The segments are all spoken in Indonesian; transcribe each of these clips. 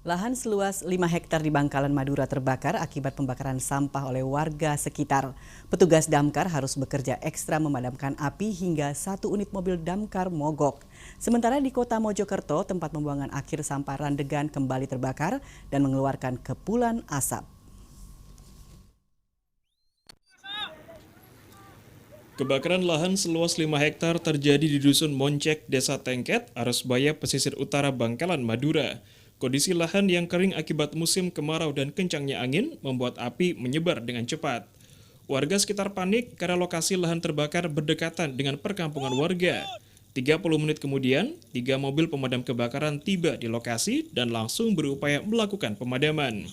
Lahan seluas 5 hektar di Bangkalan, Madura terbakar akibat pembakaran sampah oleh warga sekitar. Petugas damkar harus bekerja ekstra memadamkan api hingga 1 unit mobil damkar mogok. Sementara di kota Mojokerto, tempat pembuangan akhir sampah Randegan kembali terbakar dan mengeluarkan kepulan asap. Kebakaran lahan seluas 5 hektar terjadi di Dusun Moncek, Desa Tengket, Arusbaya, pesisir utara Bangkalan, Madura. Kondisi lahan yang kering akibat musim kemarau dan kencangnya angin membuat api menyebar dengan cepat. Warga sekitar panik karena lokasi lahan terbakar berdekatan dengan perkampungan warga. 30 menit kemudian, 3 mobil pemadam kebakaran tiba di lokasi dan langsung berupaya melakukan pemadaman.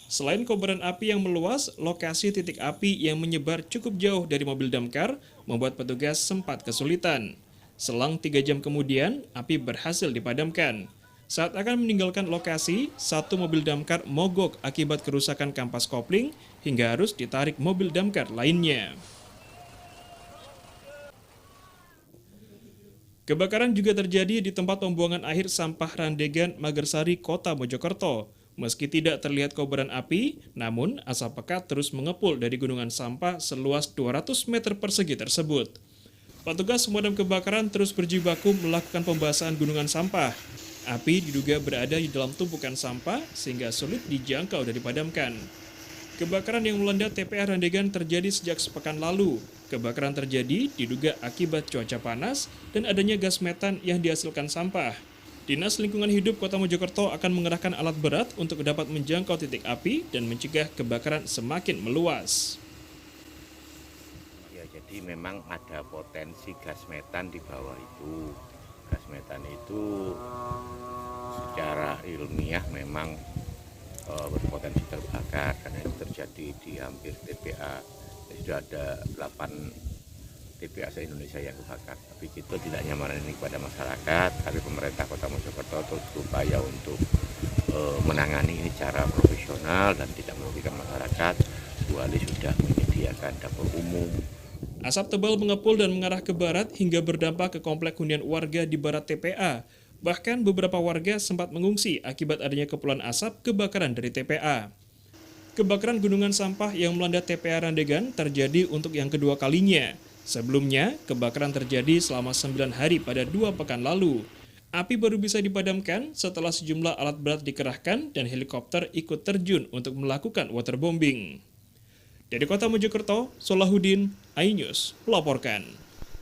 Selain kobaran api yang meluas, lokasi titik api yang menyebar cukup jauh dari mobil damkar membuat petugas sempat kesulitan. Selang 3 jam kemudian, api berhasil dipadamkan. Saat akan meninggalkan lokasi, 1 mobil damkar mogok akibat kerusakan kampas kopling hingga harus ditarik mobil damkar lainnya. Kebakaran juga terjadi di tempat pembuangan akhir sampah Randegan, Magersari, Kota Mojokerto. Meski tidak terlihat kobaran api, namun asap pekat terus mengepul dari gunungan sampah seluas 200 meter persegi tersebut. Petugas pemadam kebakaran terus berjibaku melakukan pembasahan gunungan sampah. Api diduga berada di dalam tumpukan sampah sehingga sulit dijangkau dan dipadamkan. Kebakaran yang melanda TPA Randegan terjadi sejak sepekan lalu. Kebakaran terjadi diduga akibat cuaca panas dan adanya gas metan yang dihasilkan sampah. Dinas Lingkungan Hidup Kota Mojokerto akan mengerahkan alat berat untuk dapat menjangkau titik api dan mencegah kebakaran semakin meluas. Ya, jadi memang ada potensi gas metan di bawah itu. Gas metan itu secara ilmiah memang berpotensi terbakar karena itu terjadi di hampir TPA. Sudah ada 8 TPA se-Indonesia yang kebakar. Tapi kita tidak nyaman ini kepada masyarakat, tapi pemerintah Kota Mojokerto terus berupaya untuk menangani ini secara profesional dan tidak merugikan masyarakat, kecuali sudah menyediakan dapur umum. Asap tebal mengepul dan mengarah ke barat hingga berdampak ke komplek hunian warga di barat TPA. Bahkan beberapa warga sempat mengungsi akibat adanya kepulan asap kebakaran dari TPA. Kebakaran gunungan sampah yang melanda TPA Randegan terjadi untuk yang kedua kalinya. Sebelumnya, kebakaran terjadi selama 9 hari pada 2 pekan lalu. Api baru bisa dipadamkan setelah sejumlah alat berat dikerahkan dan helikopter ikut terjun untuk melakukan waterbombing. Dari Kota Mojokerto, Solahuddin, iNews melaporkan.